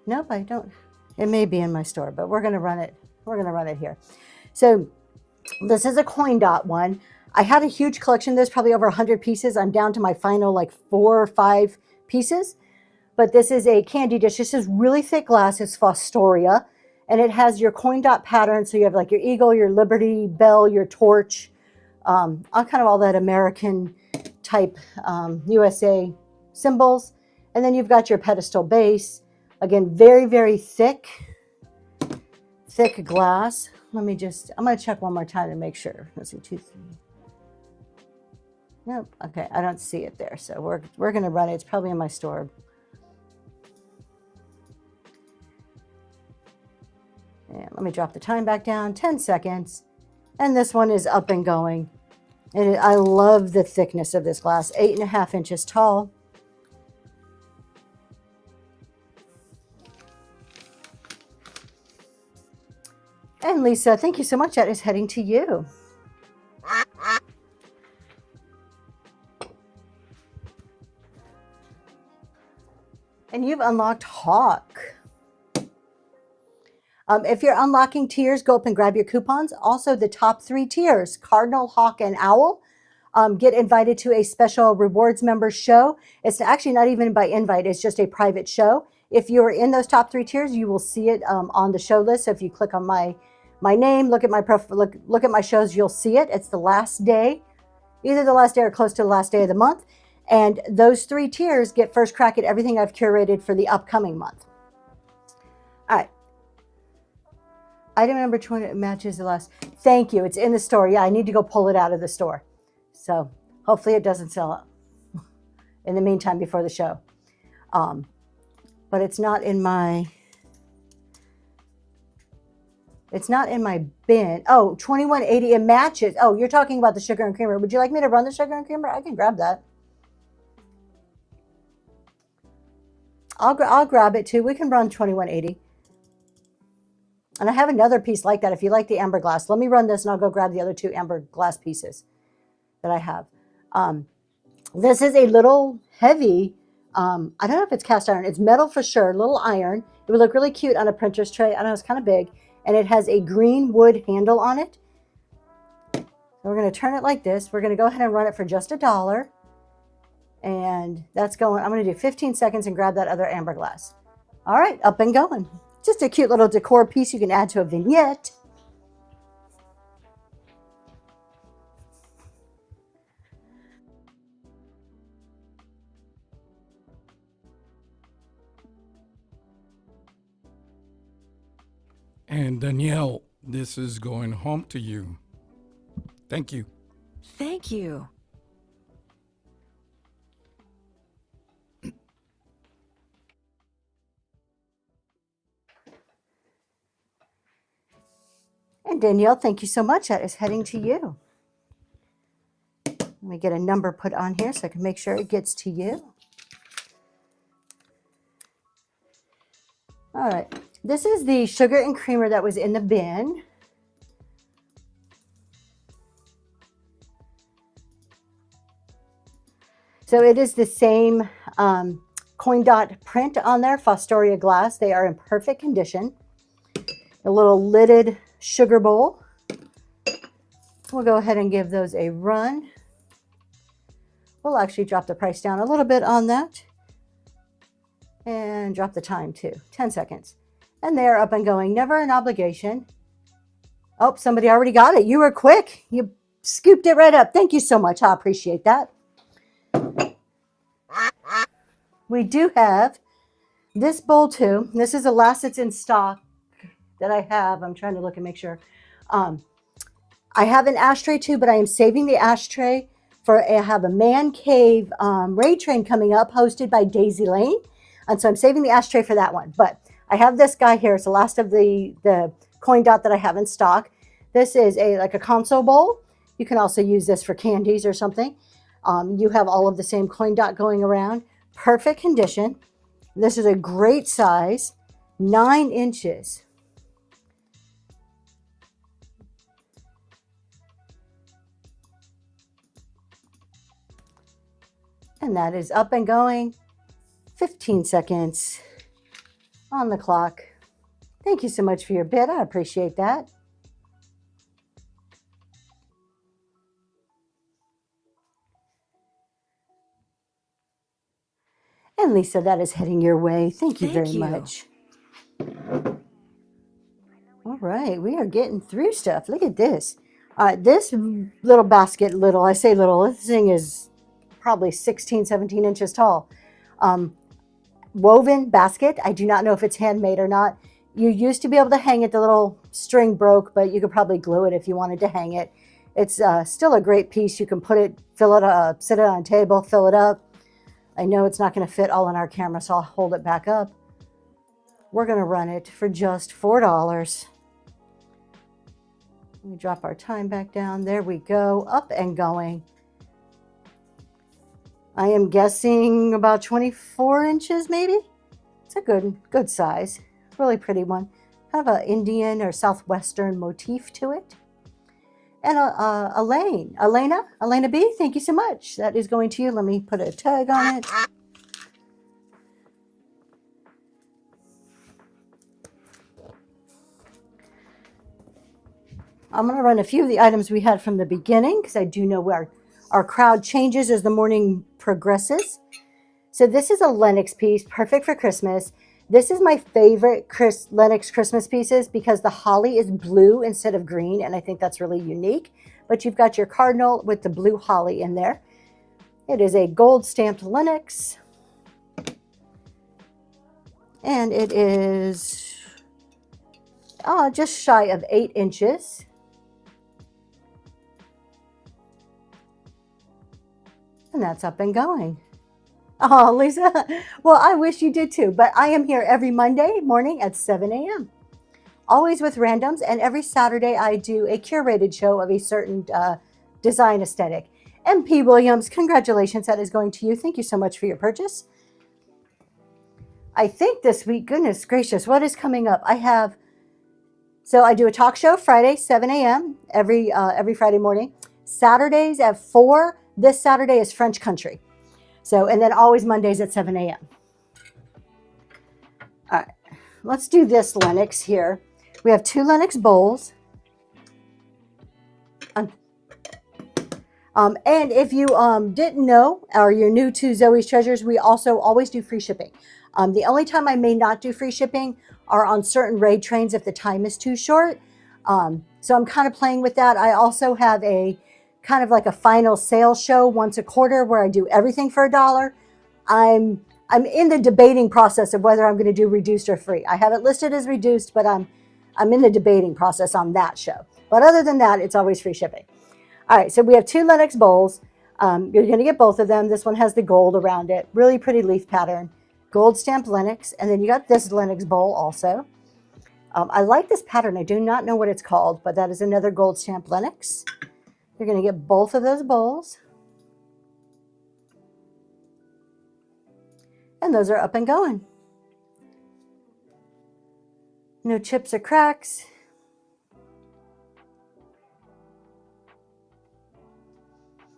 nope, I don't. It may be in my store, but we're gonna run it. We're gonna run it here. So this is a coin dot one. I had a huge collection. There's probably over 100 pieces. I'm down to my final like 4 or 5 pieces. But this is a candy dish. This is really thick glass. It's Fostoria. And it has your coin dot pattern. So you have like your eagle, your Liberty Bell, your torch, all that American type USA symbols. And then you've got your pedestal base. Again, very, very thick glass. I'm going to check one more time to make sure. Let's see, 2, 3. Nope. Okay, I don't see it there. So we're going to run it. It's probably in my store. And let me drop the time back down, 10 seconds. And this one is up and going. And I love the thickness of this glass, 8.5 inches tall. And Lisa, thank you so much. That is heading to you. And And you've unlocked Hawk. If you're unlocking tiers, go up and grab your coupons. Also, the top 3 tiers, Cardinal, Hawk, and Owl, get invited to a special rewards members show. It's actually not even by invite, it's just a private show. If you're in those top 3 tiers, you will see it on the show list. So if you click on my name, look at my profile, look at my shows, you'll see it. It's the last day, either the last day or close to the last day of the month. And those 3 tiers get first crack at everything I've curated for the upcoming month. All right. Item number 20 matches the last. Thank you. It's in the store. Yeah, I need to go pull it out of the store. So hopefully it doesn't sell out in the meantime before the show. But it's not in my bin. Oh, 2180, it matches. Oh, you're talking about the sugar and creamer. Would you like me to run the sugar and creamer? I can grab that. I'll grab it too. We can run 2180. And I have another piece like that if you like the amber glass. Let me run this and I'll go grab the other 2 amber glass pieces that I have. This is a little heavy. I don't know if it's cast iron. It's metal for sure, little iron. It would look really cute on a printer's tray. I know it's kind of big. And it has a green wood handle on it. So we're going to turn it like this. We're going to go ahead and run it for just $1. And that's going, I'm going to do 15 seconds and grab that other amber glass. All right, up and going. Just a cute little decor piece you can add to a vignette. And Danielle, this is going home to you. Thank you. Thank you. And Danielle, thank you so much. That is heading to you. Let me get a number put on here so I can make sure it gets to you. All right. This is the sugar and creamer that was in the bin. So it is the same coin dot print on there, Fostoria glass. They are in perfect condition. A little lidded sugar bowl. We'll go ahead and give those a run. We'll actually drop the price down a little bit on that. And drop the time too, 10 seconds. And they're up and going, never an obligation. Oh, somebody already got it. You were quick. You scooped it right up. Thank you so much. I appreciate that. We do have this bowl too. This is the last that's in stock that I have. I'm trying to look and make sure. I have an ashtray too, but I am saving the ashtray for, I have a man cave raid train coming up hosted by Daisy Lane. And so I'm saving the ashtray for that one. But I have this guy here. It's the last of the coin dot that I have in stock. This is like a console bowl. You can also use this for candies or something. You have all of the same coin dot going around. Perfect condition. This is a great size, 9 inches. And that is up and going. 15 seconds on the clock. Thank you so much for your bid. I appreciate that. And Lisa, that is heading your way. Thank you very much. All right, we are getting through stuff. Look at this. This little basket, I say little, this thing is probably 16, 17 inches tall. Woven basket. I do not know if it's handmade or not. You used to be able to hang it. The little string broke, but you could probably glue it if you wanted to hang it. It's still a great piece. You can put it, fill it up, sit it on a table, fill it up. I know it's not going to fit all in our camera, so I'll hold it back up. We're going to run it for just $4. Let me drop our time back down. There we go. Up and going. I am guessing about 24 inches, maybe. It's a good size. Really pretty one. Kind of an Indian or Southwestern motif to it. And Elena B, thank you so much. That is going to you. Let me put a tag on it. I'm going to run a few of the items we had from the beginning because I do know our crowd changes as the morning progresses. So this is a Lenox piece, perfect for Christmas. This is my favorite Lenox Christmas pieces because the holly is blue instead of green, and I think that's really unique. But you've got your cardinal with the blue holly in there. It is a gold stamped Lenox. And it is just shy of 8 inches. And that's up and going. Oh, Lisa. Well, I wish you did too, but I am here every Monday morning at 7 a.m. Always with randoms, and every Saturday I do a curated show of a certain design aesthetic. MP Williams, congratulations. That is going to you. Thank you so much for your purchase. I think this week, goodness gracious, what is coming up? I do a talk show Friday, 7 a.m. every Friday morning. Saturdays at 4. This Saturday is French Country. So, and then always Mondays at 7 a.m. All right, let's do this Lenox here. We have 2 Lenox bowls. And if you didn't know, or you're new to Zoe's Treasures, we also always do free shipping. The only time I may not do free shipping are on certain raid trains if the time is too short. So I'm kind of playing with that. I also have a kind of like a final sale show once a quarter where I do everything for $1. I'm in the debating process of whether I'm going to do reduced or free. I have it listed as reduced, but I'm in the debating process on that show. But other than that, it's always free shipping. All right, so we have 2 Lenox bowls. You're going to get both of them. This one has the gold around it. Really pretty leaf pattern. Gold stamped Lenox. And then you got this Lenox bowl also. I like this pattern. I do not know what it's called, but that is another gold stamped Lenox. You're going to get both of those bowls. And those are up and going. No chips or cracks.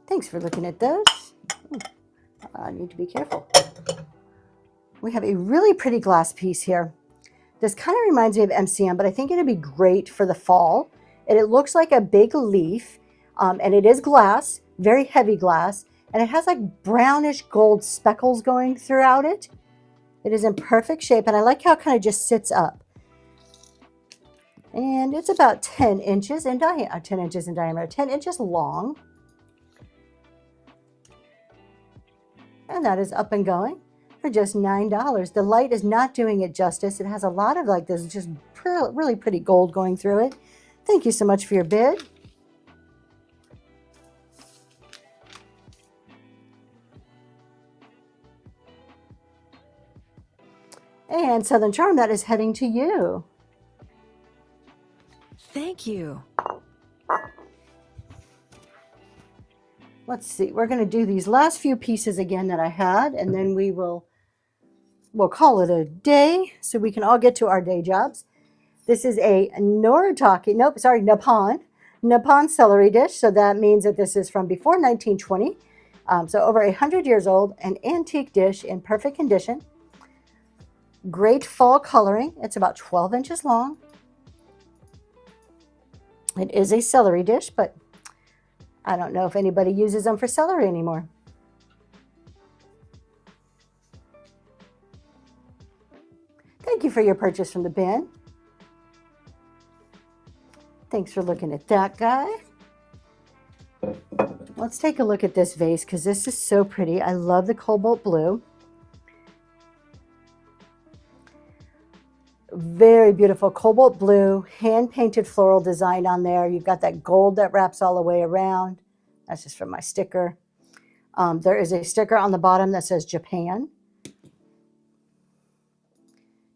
Thanks for looking at those. Ooh, I need to be careful. We have a really pretty glass piece here. This kind of reminds me of MCM, but I think it'd be great for the fall. And it looks like a big leaf. And it is glass, very heavy glass, and it has like brownish gold speckles going throughout it. It is in perfect shape, and I like how it kind of just sits up. And it's about 10 inches in diameter, 10 inches long. And that is up and going for just $9. The light is not doing it justice. It has a lot of like this just really pretty gold going through it. Thank you so much for your bid. And Southern Charm, that is heading to you. Thank you. Let's see. We're going to do these last few pieces again that I had, and then we'll call it a day so we can all get to our day jobs. This is a Nippon celery dish. So that means that this is from before 1920. So over 100 years old, an antique dish in perfect condition. Great fall coloring. It's about 12 inches long. It is a celery dish, but I don't know if anybody uses them for celery anymore. Thank you for your purchase from the bin. Thanks for looking at that guy. Let's take a look at this vase because this is so pretty. I love the cobalt blue. Very beautiful cobalt blue, hand-painted floral design on there. You've got that gold that wraps all the way around. That's just from my sticker. There is a sticker on the bottom that says Japan.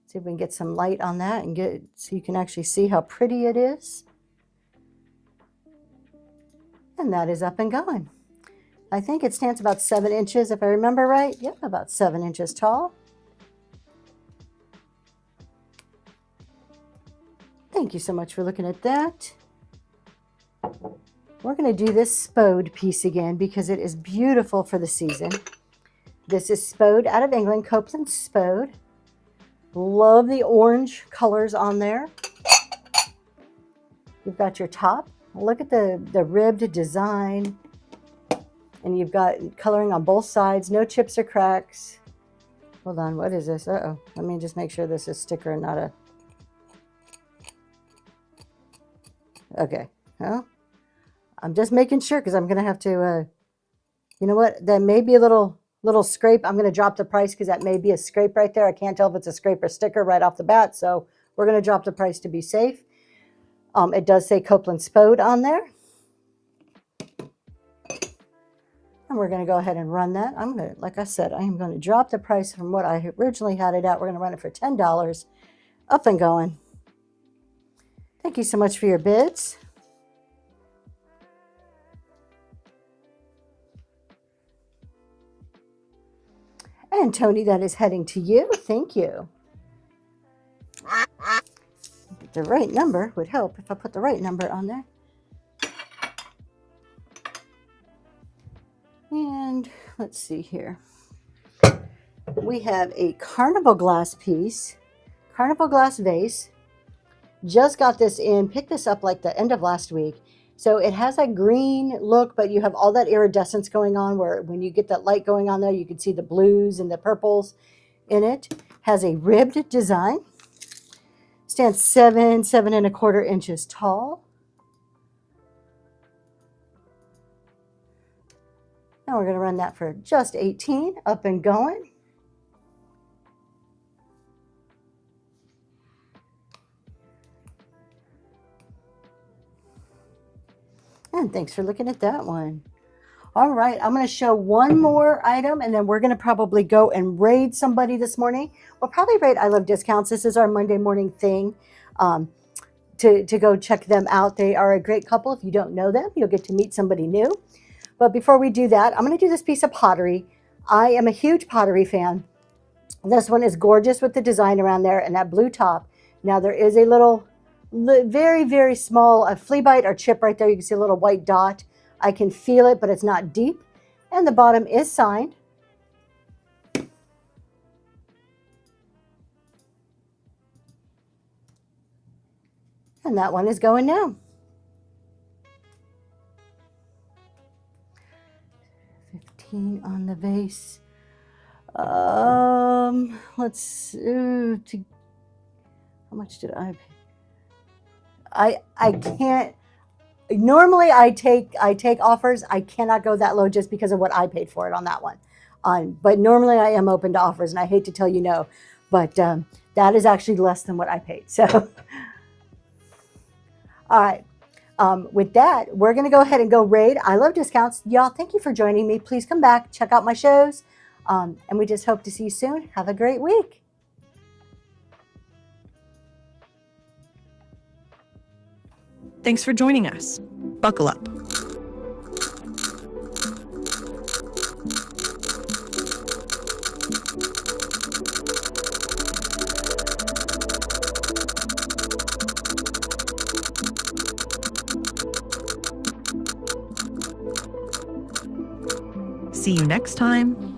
See if we can get some light on that and so you can actually see how pretty it is. And that is up and going. I think it stands about 7 inches, if I remember right. Yep, about 7 inches tall. Thank you so much for looking at that. We're going to do this Spode piece again because it is beautiful for the season. This is Spode out of England, Copeland Spode. Love the orange colors on there. You've got your top. Look at the ribbed design. And you've got coloring on both sides. No chips or cracks. Hold on, what is this? Uh-oh. Let me just make sure this is sticker and not a... Okay. Well, I'm just making sure because I'm going to have to... you know what? That may be a little scrape. I'm going to drop the price because that may be a scrape right there. I can't tell if it's a scrape or sticker right off the bat. So we're going to drop the price to be safe. It does say Copeland Spode on there. And we're going to go ahead and run that. I'm going to, like I said, I am going to drop the price from what I originally had it at. We're going to run it for $10. Up and going. Thank you so much for your bids. And Tony, that is heading to you. Thank you. The right number would help if I put the right number on there. And let's see here. We have a carnival glass piece, carnival glass vase. Just got this in, picked this up like the end of last week. So it has a green look, but you have all that iridescence going on where when you get that light going on there, you can see the blues and the purples in it. Has a ribbed design. Stands 7 1/4 inches tall. Now we're going to run that for just 18, up and going. And thanks for looking at that one. All right, I'm going to show one more item, and then we're going to probably go and raid somebody this morning. We'll probably raid I Love Discounts. This is our Monday morning thing to go check them out. They are a great couple. If you don't know them, you'll get to meet somebody new. But before we do that, I'm going to do this piece of pottery. I am a huge pottery fan. This one is gorgeous with the design around there and that blue top. Now there is a little, very, very small flea bite or chip right there. You can see a little white dot. I can feel it, but it's not deep. And the bottom is signed. And that one is going now. 15 on the vase. Let's how much did I pay? I can't. Normally I take offers. I cannot go that low just because of what I paid for it on that one. But normally I am open to offers, and I hate to tell you no, but that is actually less than what I paid. So, all right. With that, we're going to go ahead and go raid I Love Discounts. Y'all, thank you for joining me. Please come back, check out my shows, and we just hope to see you soon. Have a great week. Thanks for joining us. Buckle up. See you next time